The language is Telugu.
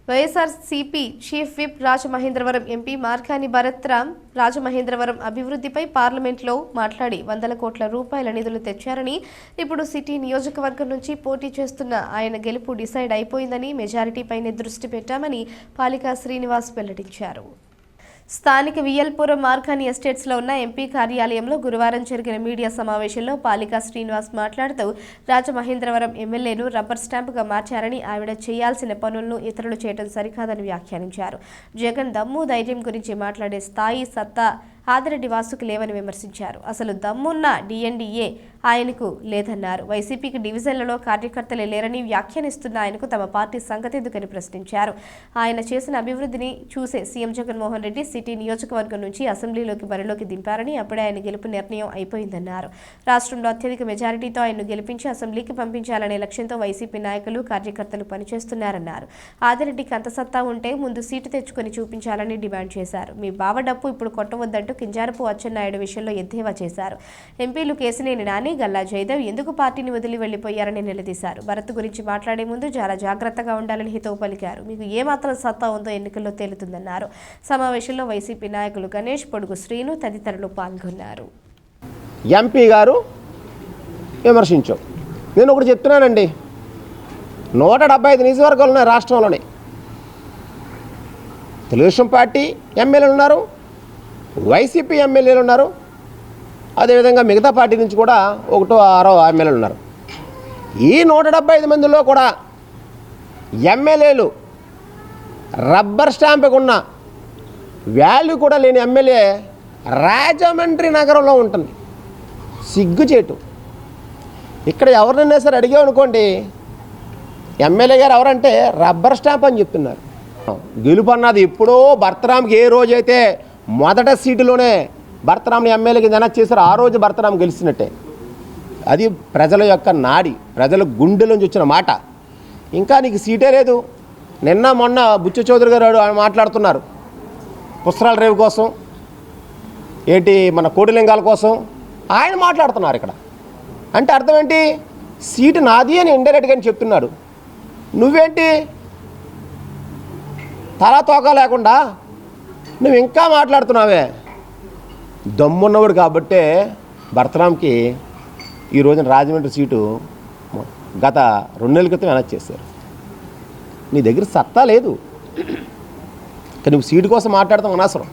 YSRCP chief whip Rajamahendravaram MP Margani Bharath Ram Rajamahendravaram అభివృద్ధిపై పార్లమెంట్లో మాట్లాడి వందల కోట్ల రూపాయల నిధులు తెచ్చారని, ఇప్పుడు సిటీ నియోజకవర్గం నుంచి పోటీ చేస్తున్న ఆయన గెలుపు డిసైడ్ అయిపోయిందని, మెజారిటీపైనే దృష్టి పెట్టామని పాలికా శ్రీనివాస్ వెల్లడించారు. స్థానిక వియల్పురం మార్కాని ఎస్టేట్స్లో ఉన్న ఎంపీ కార్యాలయంలో గురువారం జరిగిన మీడియా సమావేశంలో పాలికా శ్రీనివాస్ మాట్లాడుతూ, రాజమహేంద్రవరం ఎమ్మెల్యేను రబ్బర్ స్టాంపుగా మార్చారని, ఆవిడ చేయాల్సిన పనులను ఇతరులు చేయడం సరికాదని వ్యాఖ్యానించారు. జగన్ దమ్ము ధైర్యం గురించి మాట్లాడే స్థాయి, సత్తా ఆదిరెడ్డి వాసుకు లేవని విమర్శించారు. అసలు దమ్మున్న డిఎన్డీఏ ఆయనకు లేదన్నారు. వైసీపీకి డివిజన్లలో కార్యకర్తలే లేరని వ్యాఖ్యానిస్తున్న ఆయనకు తమ పార్టీ సంగతి ఎందుకని ప్రశ్నించారు. ఆయన చేసిన అభివృద్ధిని చూసే సీఎం జగన్మోహన్ రెడ్డి సిటీ నియోజకవర్గం నుంచి అసెంబ్లీలోకి బరిలోకి దింపారని, అప్పుడే ఆయన గెలుపు నిర్ణయం అయిపోయిందన్నారు. రాష్ట్రంలో అత్యధిక మెజారిటీతో ఆయన్ను గెలిపించి అసెంబ్లీకి పంపించాలనే లక్ష్యంతో వైసీపీ నాయకులు, కార్యకర్తలు పనిచేస్తున్నారన్నారు. ఆదిరెడ్డికి అంత సత్తా ఉంటే ముందు సీటు తెచ్చుకొని చూపించాలని డిమాండ్ చేశారు. మీ బావ డప్పు ఇప్పుడు కొట్టవద్దంటూ కింజారపు అచ్చెన్నాయుడు విషయంలో ఎద్దేవా చేశారు. ఎంపీలు కేసినేని నాని, గల్లా జయదేవ్ ఎందుకు పార్టీని వదిలి వెళ్లిపోయారని నిలదీశారు. భరత్ గురించి మాట్లాడే ముందు చాలా జాగ్రత్తగా ఉండాలని హితవు పలికారు. మీకు ఏమాత్రం సత్తా ఉందో ఎన్నికల్లో తేలుతుందన్నారు. సమావేశంలో వైసీపీ నాయకులు గణేష్, పొడుగు శ్రీను తదితరులు పాల్గొన్నారు. ఎంపీ గారు విమర్శించాం. నేను ఒకటి చెప్తున్నానండి, 175 నియోజకవర్గాలు ఉన్నాయి రాష్ట్రంలోనే. తెలుగుదేశం పార్టీ ఎమ్మెల్యేలు ఉన్నారు, వైసీపీ ఎమ్మెల్యేలు ఉన్నారు, అదేవిధంగా మిగతా పార్టీ నుంచి కూడా 1-6 ఎమ్మెల్యేలు ఉన్నారు. ఈ 175 మందిలో కూడా ఎమ్మెల్యేలు రబ్బర్ స్టాంపుకు ఉన్న వాల్యూ కూడా లేని ఎమ్మెల్యే రాజమండ్రి నగరంలో ఉంటుంది. సిగ్గుచేటు. ఇక్కడ ఎవరినైనా సరే అడిగామనుకోండి, ఎమ్మెల్యే గారు ఎవరంటే రబ్బర్ స్టాంప్ అని చెప్తున్నారు. గెలుపు అన్నది ఎప్పుడో భర్తరామ్కి ఏ రోజైతే మొదట సీటులోనే భర్తరామ్ని ఎమ్మెల్యే కింద అనౌన్స్ చేశారు, ఆ రోజు భర్తరామ్ గెలిచినట్టే. అది ప్రజల యొక్క నాడి, ప్రజల గుండెల నుంచి వచ్చిన మాట. ఇంకా నీకు సీటే లేదు. నిన్న మొన్న బుచ్చ చౌదరి గారు మాట్లాడుతున్నారు పుస్తకాల రేవు కోసం, ఏంటి మన కోటిలింగాల కోసం ఆయన మాట్లాడుతున్నారు ఇక్కడ. అంటే అర్థం ఏంటి? సీటు నాది అని ఇండైరెక్ట్గా చెప్తున్నాడు. నువ్వేంటి తలా తోక లేకుండా నువ్వు ఇంకా మాట్లాడుతున్నావే? దమ్మున్నవాడు కాబట్టే భర్తరామ్కి ఈ రోజున రాజమండ్రి సీటు గత 2 నెలల క్రితం అనౌన్స్ చేశారు. నీ దగ్గర సత్తా లేదు, కానీ నువ్వు సీటు కోసం మాట్లాడతాం అనవసరం.